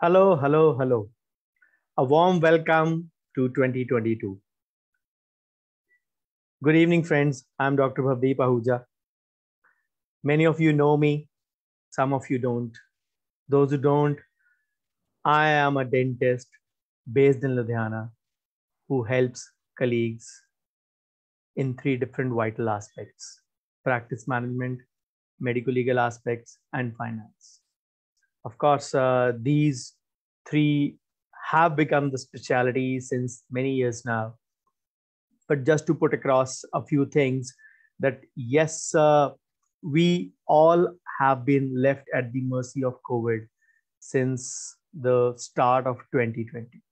Hello, hello, hello. A warm welcome to 2022. Good evening, friends. I'm Dr. Bhavdeep Ahuja. Many of you know me, some of you don't. Those who don't, I am a dentist based in Ludhiana who helps colleagues in three different vital aspects: practice management, medical legal aspects, and finance. Of course, these three have become the specialty since many years now. But just to put across a few things, that yes, we all have been left at the mercy of COVID since the start of 2020.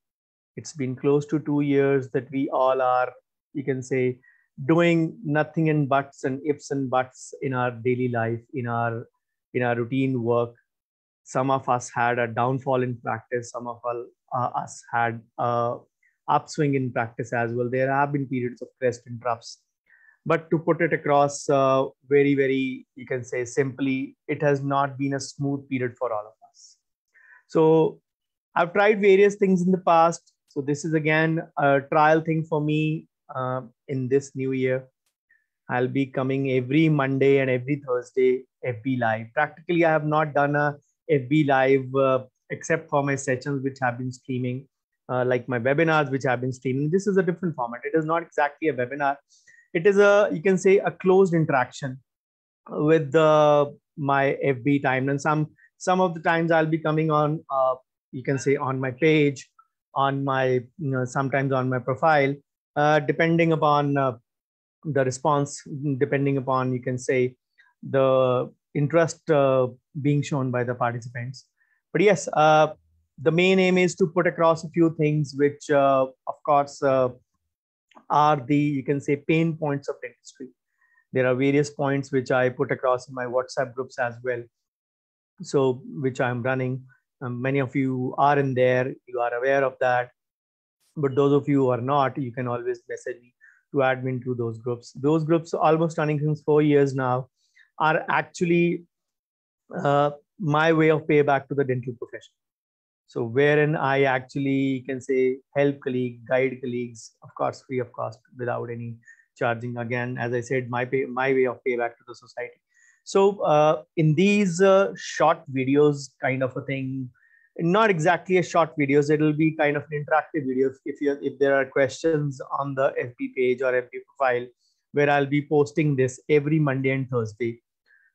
It's been close to 2 years that we all are, you can say, doing nothing and buts and ifs and buts in our daily life, in our routine work. Some of us had a downfall in practice. Some of us had a upswing in practice as well. There have been periods of crest and troughs. But to put it across very, very, you can say simply, it has not been a smooth period for all of us. So I've tried various things in the past. So this is again a trial thing for me in this new year. I'll be coming every Monday and every Thursday FB Live. Practically, I have not done a FB Live except for my sessions, which have been streaming, like my webinars, which have been streaming. This is a different format. It is not exactly a webinar. It is a, you can say, a closed interaction with my FB time. And some of the times I'll be coming on, you can say, on my page, on my, sometimes on my profile, depending upon the response, depending upon, you can say, the interest being shown by the participants. But yes, the main aim is to put across a few things which, of course, are the, you can say, pain points of dentistry. There are various points which I put across in my WhatsApp groups as well, so which I'm running. Many of you are in there, you are aware of that. But those of you who are not, you can always message me to admin to those groups. Those groups, almost running since 4 years now, are actually my way of payback to the dental profession. So wherein I actually can say help colleagues, guide colleagues, of course, free of cost, without any charging. Again, as I said, my way of payback to the society. So in these short videos, kind of a thing, not exactly a short videos, it'll be kind of an interactive video. If there are questions on the FB page or FB profile, where I'll be posting this every Monday and Thursday,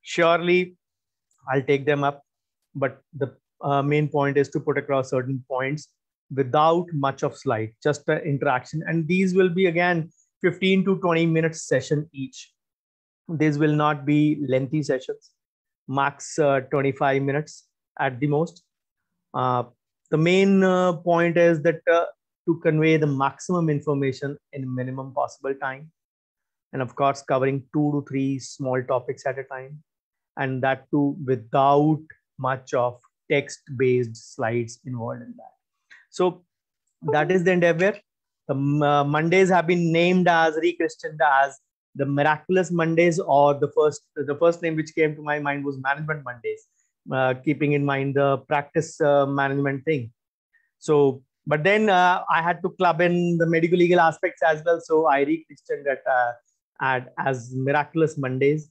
surely I'll take them up. But the main point is to put across certain points without much of slide, just an interaction. And these will be again 15 to 20 minutes session each. These will not be lengthy sessions, max 25 minutes at the most. The main point is that to convey the maximum information in minimum possible time, and of course covering 2 to 3 small topics at a time, and that too without much of text based slides involved in that. So that is the endeavor. The Mondays have been named as, rechristened as, the Miraculous Mondays, or the first name which came to my mind was Management Mondays, keeping in mind the practice management thing. So, but then I had to club in the medical legal aspects as well. So I rechristened it as Miraculous Mondays.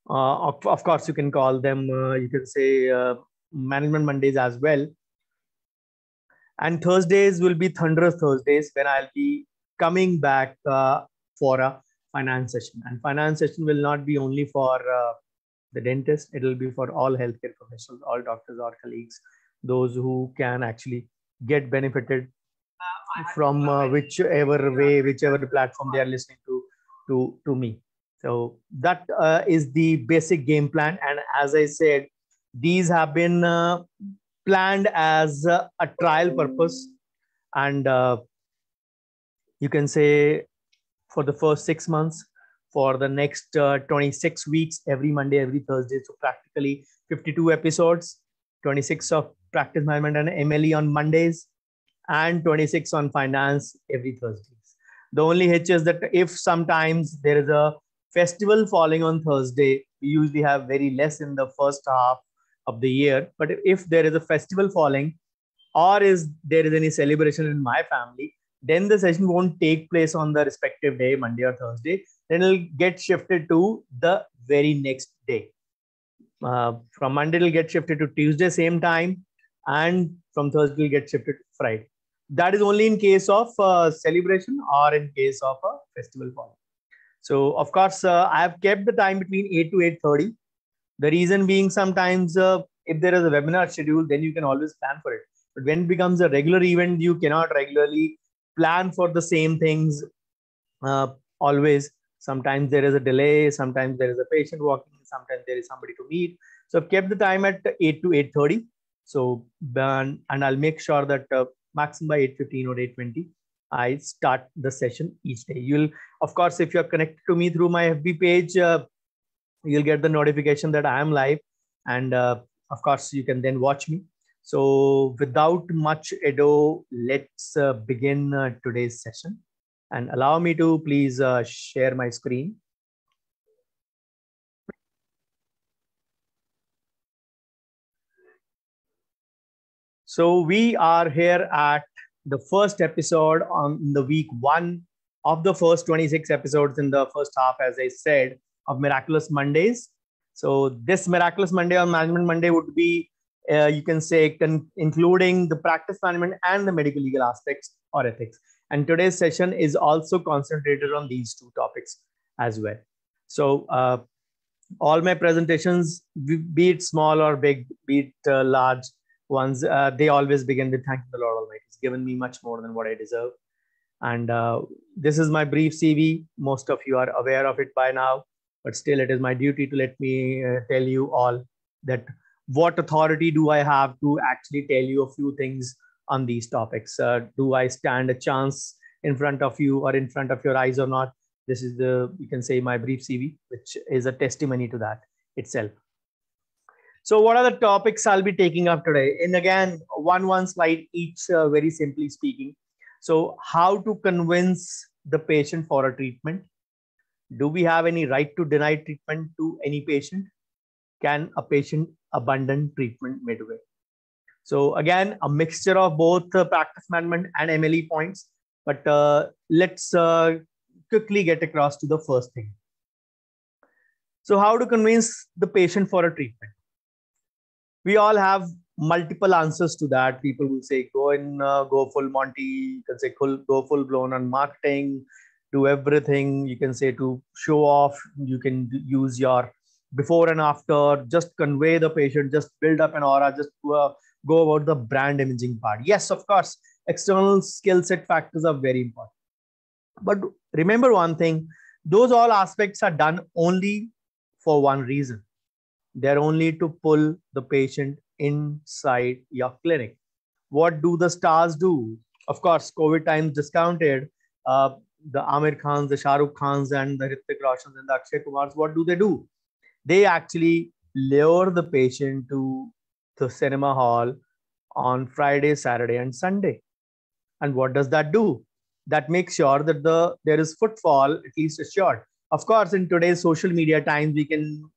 Of course, you can call them, you can say, Management Mondays as well. And Thursdays will be Thunderous Thursdays, when I'll be coming back for a finance session. And finance session will not be only for the dentist, it will be for all healthcare professionals, all doctors or colleagues, those who can actually get benefited from whichever way, whichever platform they are listening to me. So that is the basic game plan. And as I said, these have been planned as a trial purpose. And you can say for the first 6 months, for the next 26 weeks, every Monday, every Thursday. So practically 52 episodes, 26 of practice management and MLE on Mondays, and 26 on finance every Thursdays. The only hitch is that if sometimes there is a festival falling on Thursday, we usually have very less in the first half of the year. But if there is a festival falling, or there is any celebration in my family, then the session won't take place on the respective day, Monday or Thursday. Then it'll get shifted to the very next day. From Monday, it'll get shifted to Tuesday, same time, and from Thursday, it'll get shifted to Friday. That is only in case of celebration or in case of a festival falling. So, of course, I have kept the time between 8 to 8:30. The reason being, sometimes if there is a webinar schedule, then you can always plan for it. But when it becomes a regular event, you cannot regularly plan for the same things always. Sometimes there is a delay, sometimes there is a patient walking, sometimes there is somebody to meet. So I've kept the time at 8 to 8:30. So, and I'll make sure that maximum by 8:15 or 8:20, I start the session each day. You'll, of course, if you're connected to me through my FB page, you'll get the notification that I am live. And of course, you can then watch me. So without much ado, let's begin today's session. And allow me to please share my screen. So we are here at the first episode on the week 1 of the first 26 episodes in the first half, as I said, of Miraculous Mondays. So this Miraculous Monday on Management Monday would be, you can say, including the practice management and the medical legal aspects or ethics. And today's session is also concentrated on these two topics as well. So all my presentations, be it small or big, be it large ones, they always begin with thanking the Lord Almighty. He's given me much more than what I deserve. And this is my brief CV. Most of you are aware of it by now, but still it is my duty to let me tell you all that what authority do I have to actually tell you a few things on these topics. Do I stand a chance in front of you or in front of your eyes or not? This is the, you can say, my brief CV, which is a testimony to that itself. So what are the topics I'll be taking up today? And again, one slide each, very simply speaking. So how to convince the patient for a treatment? Do we have any right to deny treatment to any patient? Can a patient abandon treatment midway? So again, a mixture of both practice management and MLE points. But let's quickly get across to the first thing. So how to convince the patient for a treatment? We all have multiple answers to that. People will say, go full Monty. You can say, go full blown on marketing, do everything. You can say to show off. You can use your before and after, just convey the patient, just build up an aura, just go about the brand imaging part. Yes, of course, external skill set factors are very important. But remember one thing, those all aspects are done only for one reason. They're only to pull the patient inside your clinic. What do the stars do? Of course, COVID times discounted, the Amir Khans, the Shah Rukh Khans, and the Hrithik Roshans and the Akshay Kumars, what do? They actually lure the patient to the cinema hall on Friday, Saturday, and Sunday. And what does that do? That makes sure that there is footfall, at least assured. Of course, in today's social media times, we can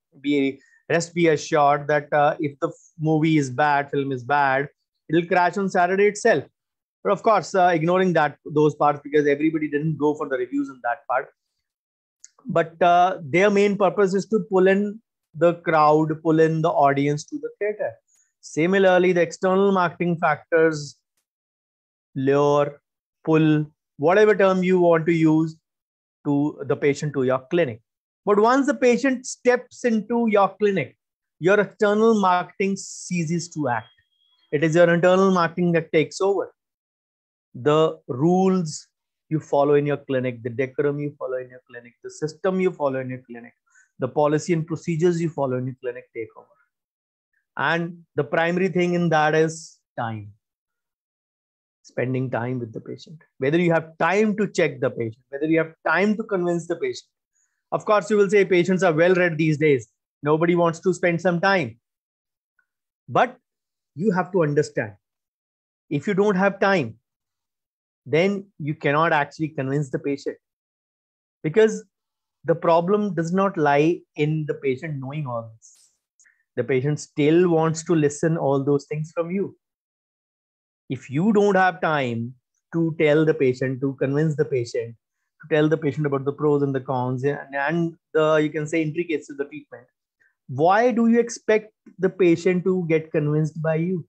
rest be assured that if the movie is bad, film is bad, it'll crash on Saturday itself. But of course, ignoring those parts, because everybody didn't go for the reviews on that part. But their main purpose is to pull in the crowd, pull in the audience to the theater. Similarly, the external marketing factors, lure, pull, whatever term you want to use, to the patient to your clinic. But once the patient steps into your clinic, your external marketing ceases to act. It is your internal marketing that takes over. The rules you follow in your clinic, the decorum you follow in your clinic, the system you follow in your clinic, the policy and procedures you follow in your clinic take over. And the primary thing in that is time. Spending time with the patient. Whether you have time to check the patient, whether you have time to convince the patient. Of course, you will say patients are well read these days. Nobody wants to spend some time. But you have to understand, if you don't have time, then you cannot actually convince the patient. Because the problem does not lie in the patient knowing all this. The patient still wants to listen all those things from you. If you don't have time to tell the patient, to convince the patient, to tell the patient about the pros and the cons and the, you can say, intricacies of the treatment, why do you expect the patient to get convinced by you?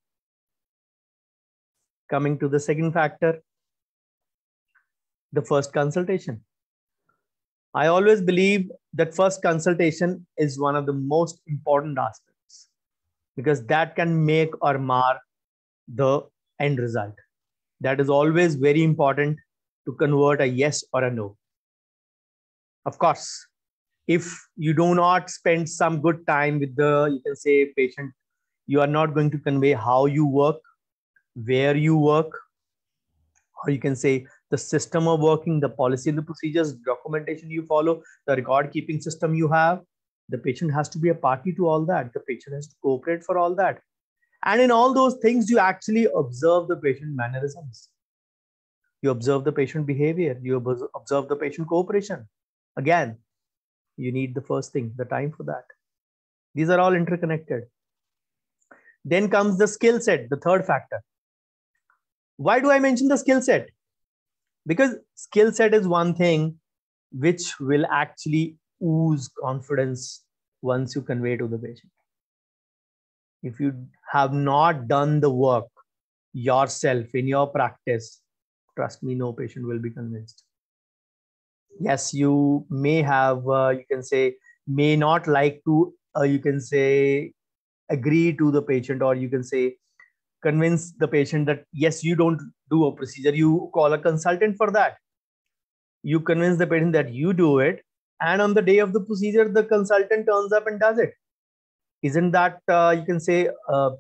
Coming to the second factor, the first consultation. I always believe that first consultation is one of the most important aspects because that can make or mar the end result. That is always very important to convert a yes or a no. Of course, if you do not spend some good time with the, you can say, patient, you are not going to convey how you work, where you work, or you can say the system of working, the policy, the procedures, documentation you follow, the record keeping system you have. The patient has to be a party to all that. The patient has to cooperate for all that. And in all those things, you actually observe the patient mannerisms. You observe the patient behavior. You observe the patient cooperation. Again, you need the first thing, the time for that. These are all interconnected. Then comes the skill set, the third factor. Why do I mention the skill set? Because skill set is one thing which will actually ooze confidence once you convey to the patient. If you have not done the work yourself in your practice, trust me, no patient will be convinced. Yes, you may have, you can say, may not like to, you can say, agree to the patient, or you can say, convince the patient that, yes, you don't do a procedure, you call a consultant for that. You convince the patient that you do it, and on the day of the procedure, the consultant turns up and does it. Isn't that, you can say,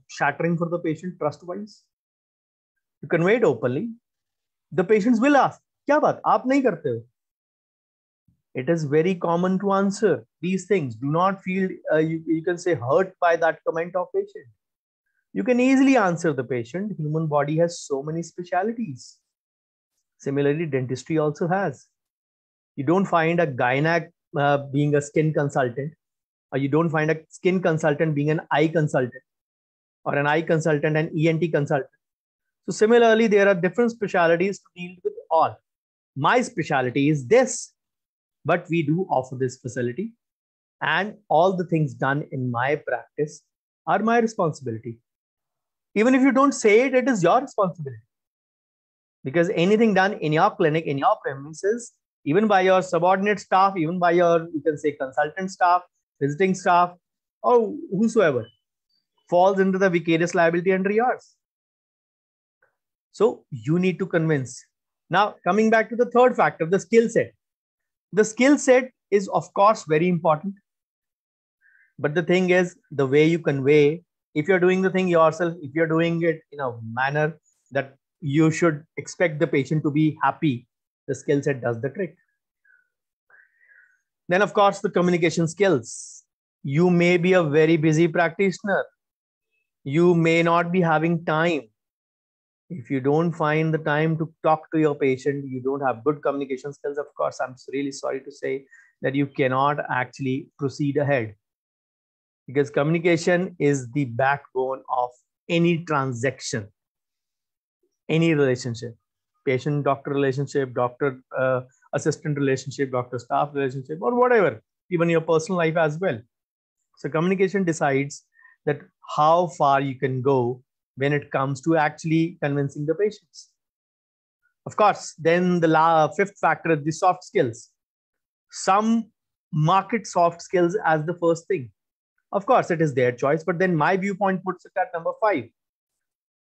shattering for the patient trust-wise? You convey it openly. The patients will ask, "Kya baat? Aap nahi karte ho?" It is very common to answer these things. Do not feel, you can say, hurt by that comment of patient. You can easily answer the patient. Human body has so many specialities. Similarly, dentistry also has. You don't find a gynec being a skin consultant, or you don't find a skin consultant being an eye consultant, or an eye consultant and ENT consultant. So similarly, there are different specialities to deal with all. My specialty is this, but we do offer this facility, and all the things done in my practice are my responsibility. Even if you don't say it, it is your responsibility. Because anything done in your clinic, in your premises, even by your subordinate staff, even by your, you can say, consultant staff, visiting staff, or whosoever, falls into the vicarious liability under yours. So you need to convince. Now, coming back to the third factor, the skill set. The skill set is, of course, very important. But the thing is, the way you convey, if you're doing the thing yourself, if you're doing it in a manner that you should expect the patient to be happy, the skill set does the trick. Then, of course, the communication skills. You may be a very busy practitioner. You may not be having time. If you don't find the time to talk to your patient, you don't have good communication skills, of course, I'm really sorry to say that you cannot actually proceed ahead. Because communication is the backbone of any transaction, any relationship, patient-doctor relationship, doctor-assistant relationship, doctor-staff relationship, or whatever, even your personal life as well. So communication decides that how far you can go when it comes to actually convincing the patients. Of course, then the fifth factor is the soft skills. Some market soft skills as the first thing. Of course, it is their choice, but then my viewpoint puts it at number 5.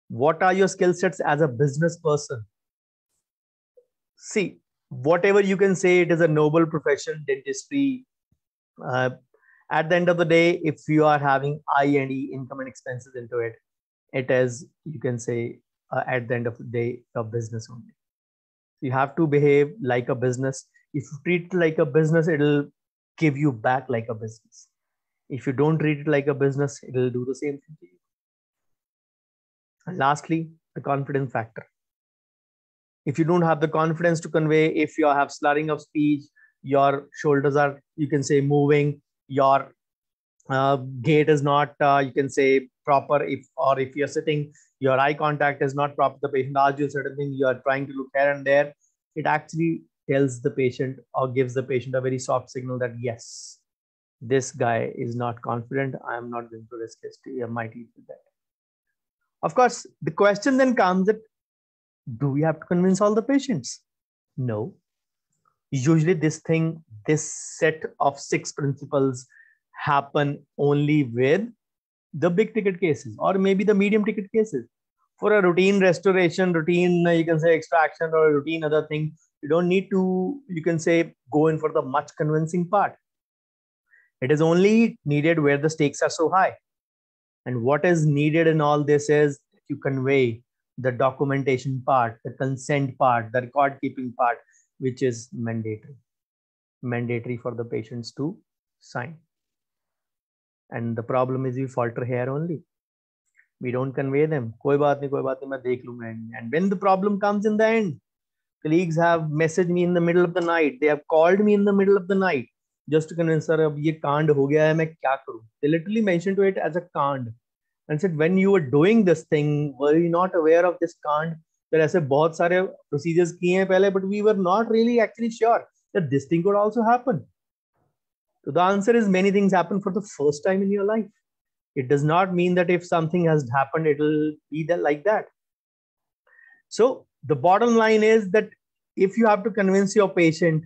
What are your skill sets as a business person? See, whatever you can say, it is a noble profession, dentistry. At the end of the day, if you are having I&E, income and expenses into it, it is, you can say, at the end of the day, a business only. You have to behave like a business. If you treat it like a business, it'll give you back like a business. If you don't treat it like a business, it'll do the same thing to you. And lastly, the confidence factor. If you don't have the confidence to convey, if you have slurring of speech, your shoulders are, you can say, moving, your gait is not, you can say, proper, if you're sitting, your eye contact is not proper, the patient asks you a certain thing, you are trying to look here and there, it actually tells the patient or gives the patient a very soft signal that yes, this guy is not confident, I am not going to risk my teeth with that. Of course, the question then comes that, do we have to convince all the patients? No. Usually this set of 6 principles happen only with the big ticket cases or maybe the medium ticket cases. For a routine restoration, routine, you can say extraction or a routine other thing, you don't need to, you can say, go in for the much convincing part. It is only needed where the stakes are so high. And what is needed in all this is you convey the documentation part, the consent part, the record keeping part, which is mandatory for the patients to sign. And the problem is we falter here only. We don't convey them. Koi baat nahi, main dekh lunga. And when the problem comes in the end, colleagues have messaged me in the middle of the night. They have called me in the middle of the night just to convince, sir, ab ye kaand ho gaya hai, main kya karu? They literally mentioned to it as a kaand and said, when you were doing this thing, were you not aware of this kaand? There are बहुत सारे procedures किए हैं पहले, but we were not really actually sure that this thing could also happen. So the answer is many things happen for the first time in your life. It does not mean that if something has happened, it will be like that. So the bottom line is that if you have to convince your patient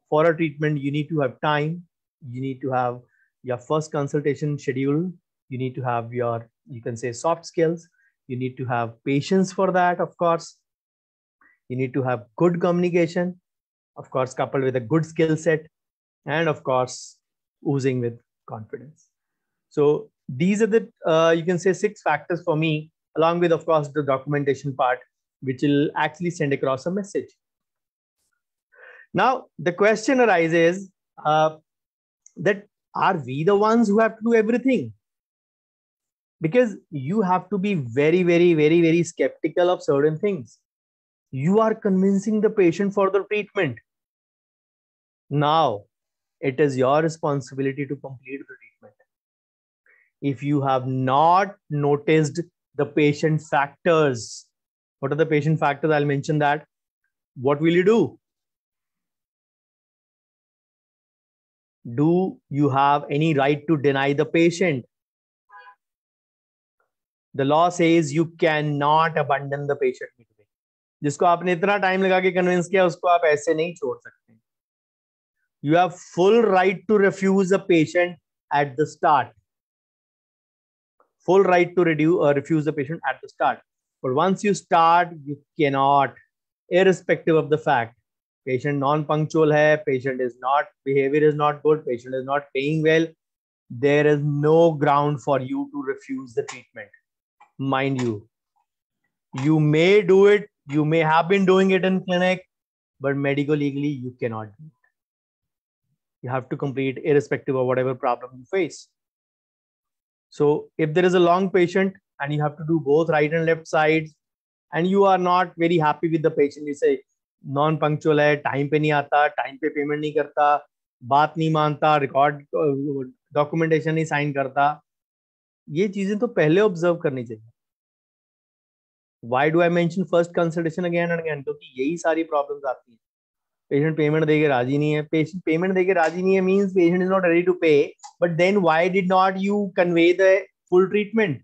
for a treatment, you need to have time. You need to have your first consultation schedule. You need to have your, you can say, soft skills. You need to have patience for that, of course. You need to have good communication, of course, coupled with a good skill set, and of course, oozing with confidence. So these are the, you can say, 6 factors for me, along with, of course, the documentation part, which will actually send across a message. Now, the question arises that are we the ones who have to do everything? Because you have to be very, very, very, very skeptical of certain things. You are convincing the patient for the treatment. Now, it is your responsibility to complete the treatment. If you have not noticed the patient factors, what are the patient factors? I'll mention that. What will you do? Do you have any right to deny the patient? The law says you cannot abandon the patient midway. जिसको आपने इतना time लगा के convince किया उसको आप ऐसे नहीं छोड़ सकते. You have full right to refuse a patient at the start. Full right to refuse the patient at the start. But once you start, you cannot, irrespective of the fact, patient non-punctual hai, patient is not, behavior is not good, patient is not paying well, there is no ground for you to refuse the treatment. Mind you, you may do it, you may have been doing it in clinic, but medical legally you cannot do it. You have to complete irrespective of whatever problem you face. So if there is a long patient and you have to do both right and left sides and you are not very happy with the patient, you say non-punctual hai, time pe nahi aata, time pe payment nahi karta, baat nahi manta, record documentation nahi sign karta, ये चीजें तो पहले observe करनी चाहिए. Why do I mention first consultation again and again? क्योंकि यही सारी problems आती हैं. Patient payment देके राजी नहीं है. Patient payment देके राजी नहीं है means patient is not ready to pay. But then why did not you convey the full treatment?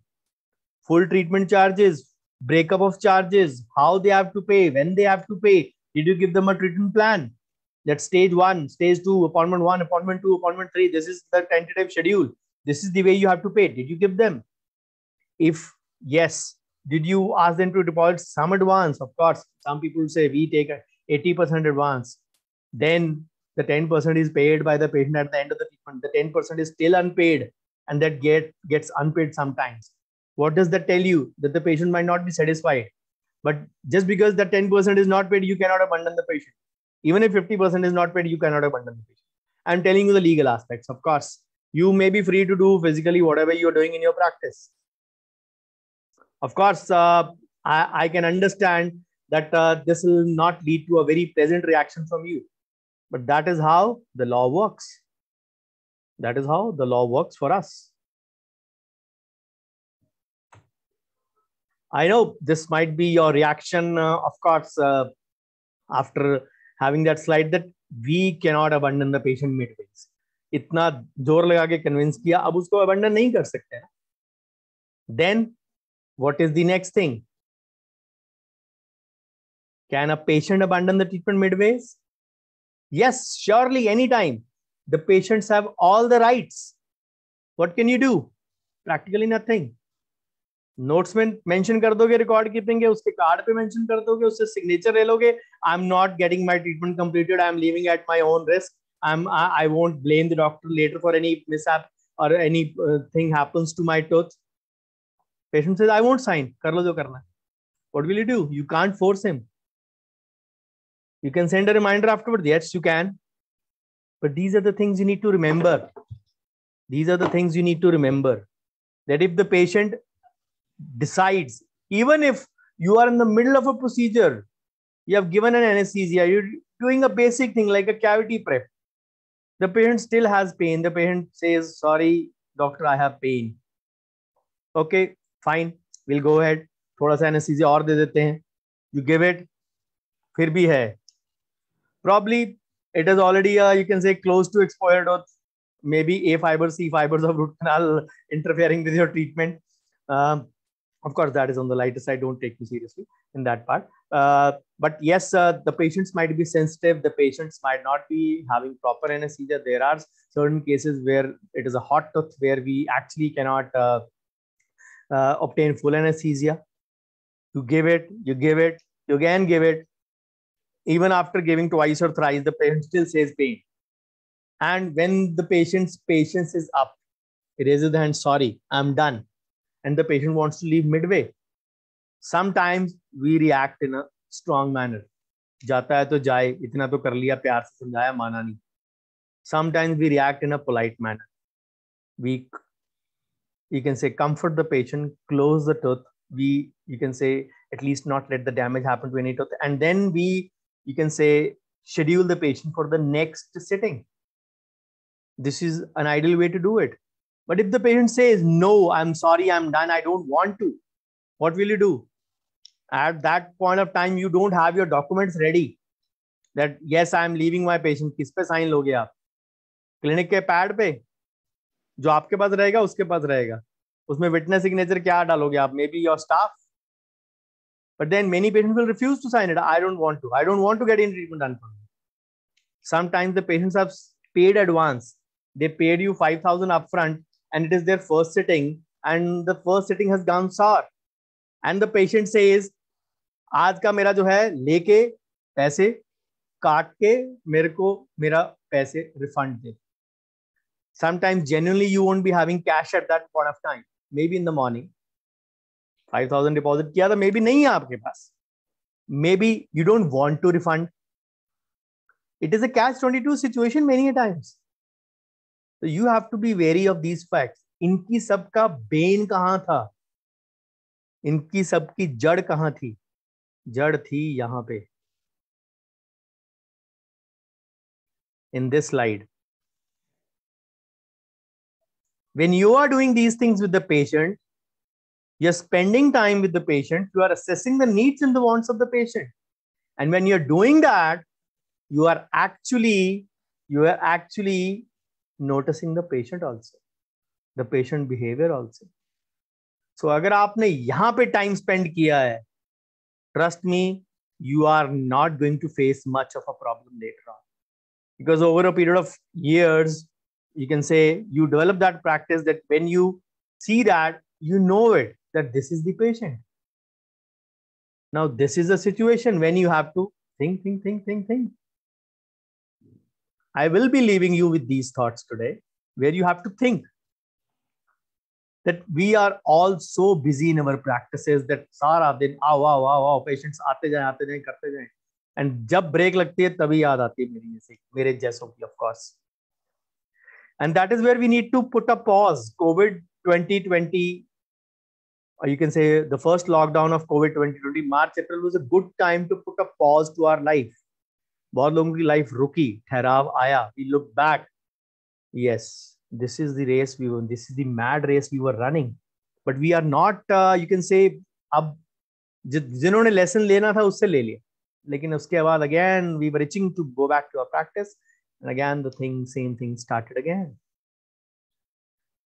Full treatment charges, breakup of charges, how they have to pay, when they have to pay. Did you give them a treatment plan? That's stage 1, stage 2, appointment 1, appointment 2, appointment 3. This is the tentative schedule. This is the way you have to pay. Did you give them? If yes, did you ask them to deposit some advance? Of course, some people say we take 80% advance. Then the 10% is paid by the patient at the end of the treatment. The 10% is still unpaid and that gets unpaid sometimes. What does that tell you? That the patient might not be satisfied. But just because the 10% is not paid, you cannot abandon the patient. Even if 50% is not paid, you cannot abandon the patient. I'm telling you the legal aspects. Of course, you may be free to do physically whatever you're doing in your practice. Of course, I can understand that this will not lead to a very pleasant reaction from you. But that is how the law works. That is how the law works for us. I know this might be your reaction, of course, after having that slide, that we cannot abandon the patient midways. इतना जोर लगा के convince किया, अब उसको abandon नहीं कर सकते हैं. Then, what is the next thing? Can a patient abandon the treatment midways? Yes, surely, anytime. The patients have all the rights. What can you do? Practically nothing. Notes में mention कर दोगे, record keeping है, उसके card पे mention कर दोगे, उससे signature ले लोगे. I am not getting my treatment completed, I am leaving at my own risk, I won't blame the doctor letter for any mishap और anything happens to my tooth. Patient says I won't sign, कर लो जो करना है. What will you do? You can't force him. You can send a reminder afterward. Yes, you can. But these are the things you need to remember. These are the things you need to remember. That if the patient decides, even if you are in the middle of a procedure, you have given an anesthesia, you're doing a basic thing like a cavity prep, the patient still has pain, the patient says, sorry doctor, I have pain. Okay, fine, we'll go ahead, थोड़ा सा anesthesia और दे देते हैं. You give it, फिर भी है, probably it is already you can say close to expired, or maybe A fibers, C fibers of root canal interfering with your treatment. Of course, that is on the lighter side. Don't take me seriously in that part. But yes, the patients might be sensitive. The patients might not be having proper anesthesia. There are certain cases where it is a hot tooth where we actually cannot obtain full anesthesia. You give it, you again give it. Even after giving twice or thrice, the patient still says pain. And when the patient's patience is up, he raises the hand, sorry, I'm done. And the patient wants to leave midway. Sometimes we react in a strong manner. जाता है तो जाए, इतना तो कर लिया, प्यार से समझाया, माना नहीं. Sometimes we react in a polite manner. You can say, comfort the patient, close the tooth. You can say, at least not let the damage happen to any tooth. And then you can say, schedule the patient for the next sitting. This is an ideal way to do it. But if the patient says, no, I'm sorry, I'm done, I don't want to, what will you do? At that point of time, you don't have your documents ready. That, yes, I'm leaving my patient. किस पे sign लोगे आप? Clinic के pad पे जो आपके पास रहेगा उसके पास रहेगा. उसमें विटनेस सिग्नेचर क्या डालोगे आप? May be your staff. But then many patients will refuse to sign it. I don't want to. I don't want to get in treatment done for me. Sometimes the patients have paid advance. They paid you 5,000 upfront, and it is their first sitting, and the first sitting has gone sour. And the patient says, आज का मेरा जो है लेके पैसे काट के मेरे को मेरा पैसे refund they. Sometimes genuinely you won't be having cash at that point of time. Maybe in the morning. 5,000 deposit किया था, मे बी नहीं है आपके पास. Maybe you don't want to refund. It is a catch-22 situation many a times. So you have to be wary of these facts. इनकी सबका Ben कहां था? इनकी सबकी जड़ कहां थी? जड़ थी यहां पे, in this slide. When you are doing these things with the patient, you're spending time with the patient, you are assessing the needs and the wants of the patient. And when you're doing that, you are actually noticing the patient also, the patient behavior also. So अगर आपने यहाँ पे time spend किया है, trust me, you are not going to face much of a problem later on. Because over a period of years, you can say you develop that practice that when you see that, you know it, that this is the patient. Now, this is a situation when you have to think. I will be leaving you with these thoughts today, where you have to think that we are all so busy in our practices that सारा दिन आओ patients आते जाएं करते जाएं, and जब break लगती है तभी याद आती है मेरे जैसों की, of course. And that is where we need to put a pause. COVID 2020, or you can say the first lockdown of COVID 2020, March, April was a good time to put a pause to our life. बहुत लोगों की life रुकी, ठहराव आया. We look back. Yes, This is the race we were, this is the mad race we were running, but we are not, you can say, अब जिन्होंने lesson लेना था उससे ले लिया, लेकिन उसके बाद again we were itching to go back to our practice, and again the same thing started again.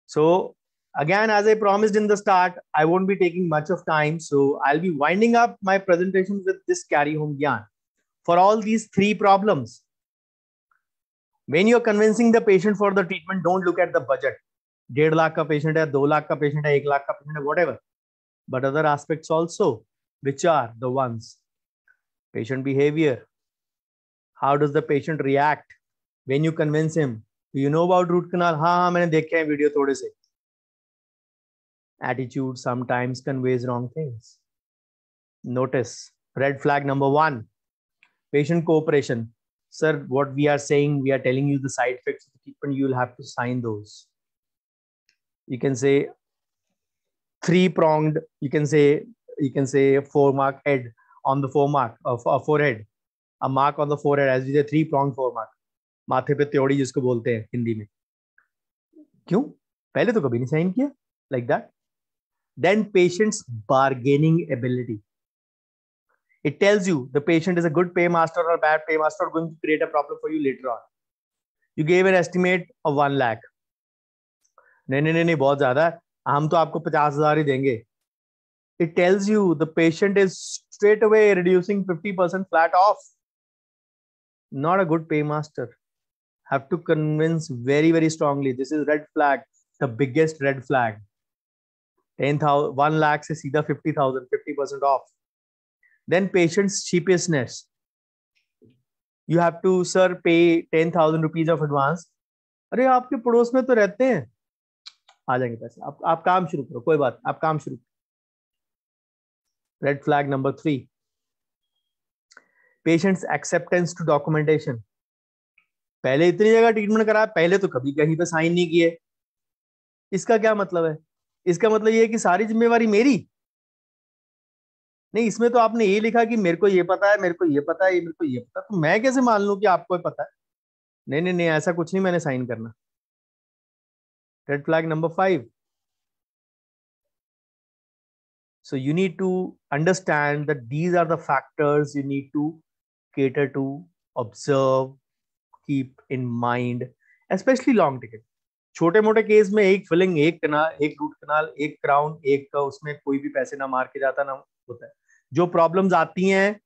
So again, as I promised in the start, I won't be taking much of time, so I'll be winding up my presentation with this carry home gyan for all these three problems. When you're convincing the patient for the treatment, don't look at the budget. 1.5 lakh का patient है, 2 lakh का patient है, 1 lakh का patient है, whatever. But other aspects also, which are the ones: patient behavior. How does the patient react when you convince him? Do you know about root canal? हाँ, मैंने देखे हैं video थोड़े से. Attitude sometimes conveys wrong things. Notice red flag number 1: patient cooperation. Sir, what we are saying, we are telling you the side effects of the treatment, you will have to sign those. You can say 3-pronged, you can say 4-mark head on the forehead, a mark on the forehead, as we say 3-pronged 4-mark. माथे पे त्योड़ी जिसको बोलते हैं हिंदी में. क्यों? पहले तो कभी नहीं साइन किया. Like that. Then patient's bargaining ability. It tells you the patient is a good paymaster or a bad paymaster, going to create a problem for you later on. You gave an estimate of 1 lakh. नहीं बहुत ज्यादा है, हम तो आपको 50,000 ही देंगे. It tells you the patient is straight away reducing 50% flat off. Not a good paymaster. Have to convince very, very strongly. This is red flag, the biggest red flag. 10,000, 1 lakh से सीधा 50,000, 50% off. Then patient's sheepishness. You have to, sir, pay 10,000 rupees of advance. अरे आपके पड़ोस में तो रहते हैं, आ जाएंगे पैसे, आप काम शुरू करो, कोई बात, आप काम शुरू. Red flag number 3: patient's acceptance to documentation. पहले इतनी जगह ट्रीटमेंट करा, पहले तो कभी कहीं पे साइन नहीं किए. इसका क्या मतलब है? इसका मतलब ये है कि सारी जिम्मेवारी मेरी नहीं. इसमें तो आपने ये लिखा कि मेरे को ये पता है, मेरे को ये पता है, मेरे को ये पता है, तो मैं कैसे मान लूं कि आपको पता है? नहीं, ऐसा कुछ नहीं मैंने साइन करना. Red flag number 5. So you need to understand that these are the factors you need to cater to, observe, keep in mind, especially long ticket. छोटे मोटे केस में एक फिलिंग, एक कनाल, एक रूट कनाल, एक क्राउन, एक का, उसमें कोई भी पैसे ना मार के जाता ना होता है. जो प्रॉब्लम्स आती हैं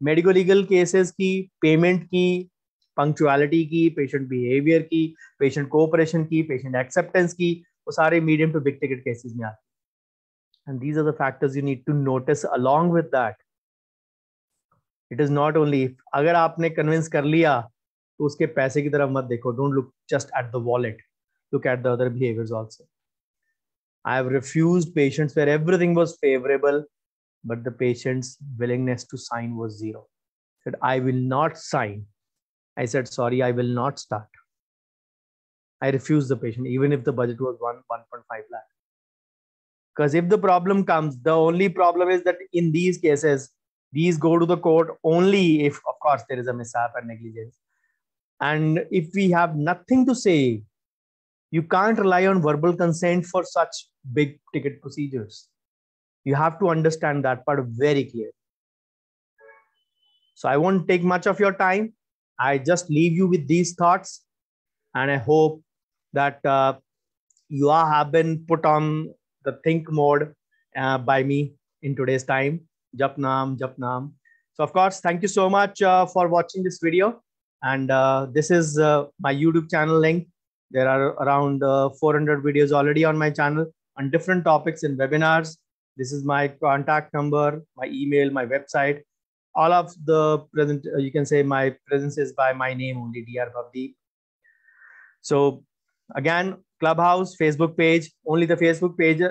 मेडिको लीगल केसेस की, पेमेंट की, पंक्चुअलिटी की, पेशेंट बिहेवियर की, पेशेंट कोऑपरेशन की, पेशेंट एक्सेप्टेंस की, वो सारे medium to big ticket cases में आते हैं. And these are the factors you need to notice along with that. It is not only, अगर आपने कन्विंस कर लिया तो उसके पैसे की तरफ मत देखो. Don't look just at the wallet. Look at the other behaviors also. I have refused patients where everything was favorable, but the patient's willingness to sign was 0. Said, I will not sign. I said, sorry, I will not start. I refused the patient, even if the budget was 1.5 lakh. Because if the problem comes, the only problem is that in these cases, these go to the court only if, of course, there is a mishap or negligence. And if we have nothing to say, you can't rely on verbal consent for such big ticket procedures. You have to understand that part very clearly. So I won't take much of your time. I just leave you with these thoughts. And I hope that you have been put on the think mode by me in today's time. Jap Naam, Jap Naam. So of course, thank you so much for watching this video. And this is my YouTube channel link. There are around 400 videos already on my channel on different topics and webinars. This is my contact number, my email, my website. All of the present, you can say my presence is by my name only, Dr. Bhavdeep. So again, Clubhouse, Facebook page, only the Facebook page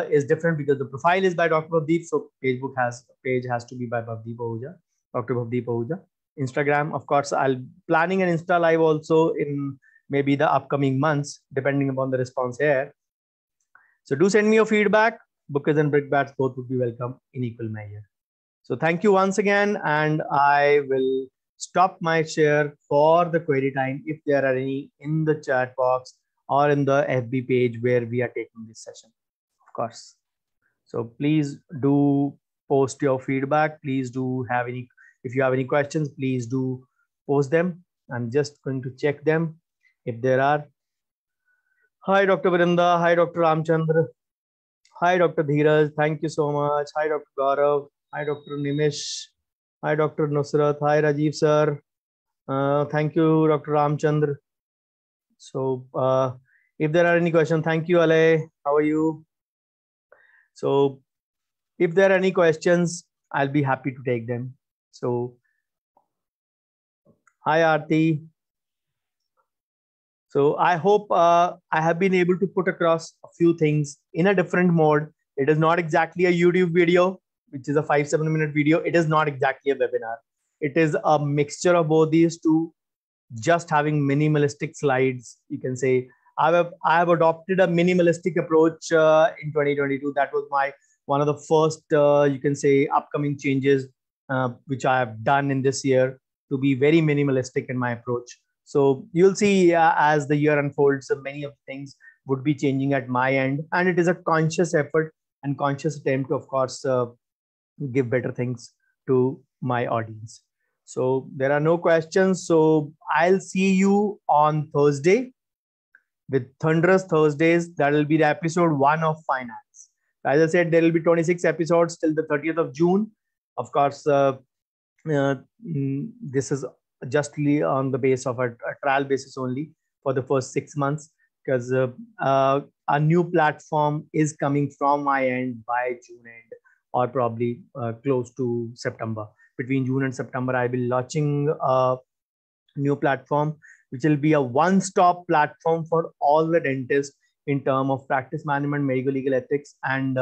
is different because the profile is by Dr. Bhavdeep. So Facebook page has to be by Bhavdeep Ahuja, Dr. Bhavdeep Ahuja. Instagram, of course, I'll planning an Insta live also in maybe the upcoming months, depending upon the response here. So do send me your feedback. Bookers and brickbats both would be welcome in equal measure. So thank you once again, and I will stop my share for the query time if there are any in the chat box or in the FB page where we are taking this session, of course. So please do post your feedback. Please do have any, if you have any questions, please do post them. I'm just going to check them if there are. Hi, Dr. Virinda. Hi, Dr. Ramchandra. Hi, Dr. Dheeraj. Thank you so much. Hi, Dr. Gaurav. Hi, Dr. Nimish. Hi, Dr. Nusrat. Hi, Rajiv sir. Thank you, Dr. Ramchandra. So if there are any questions, thank you, Ale. How are you? So if there are any questions, I'll be happy to take them. So hi, Aarti. So I hope I have been able to put across a few things in a different mode. It is not exactly a YouTube video, which is a 5-7 minute video. It is not exactly a webinar. It is a mixture of both these two, just having minimalistic slides. You can say I have adopted a minimalistic approach in 2022. That was my one of the first you can say upcoming changes which I have done in this year, to be very minimalistic in my approach. So you'll see as the year unfolds, many of the things would be changing at my end, and it is a conscious effort and conscious attempt to, of course, give better things to my audience. So there are no questions. So I'll see you on Thursday with Thunderous Thursdays. That will be the episode 1 of finance. As I said, there will be 26 episodes till the 30th of June. Of course, this is just on the base of a trial basis only for the first 6 months, because a new platform is coming from my end by June end, or probably close to September. Between June and September, I will be launching a new platform, which will be a one-stop platform for all the dentists in terms of practice management, medical legal ethics, and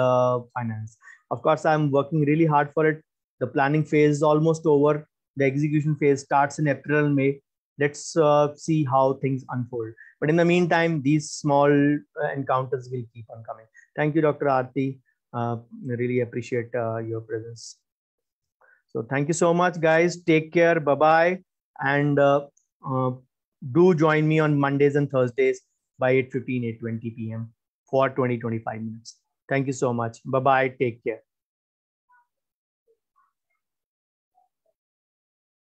finance. Of course, I'm working really hard for it. The planning phase is almost over. The execution phase starts in April and May. Let's see how things unfold. But in the meantime, these small encounters will keep on coming. Thank you, Dr. Aarti. Really appreciate your presence. So thank you so much, guys. Take care. Bye-bye. And do join me on Mondays and Thursdays by 8:15, 8:20 p.m. for 20-25 minutes. Thank you so much. Bye-bye. Take care.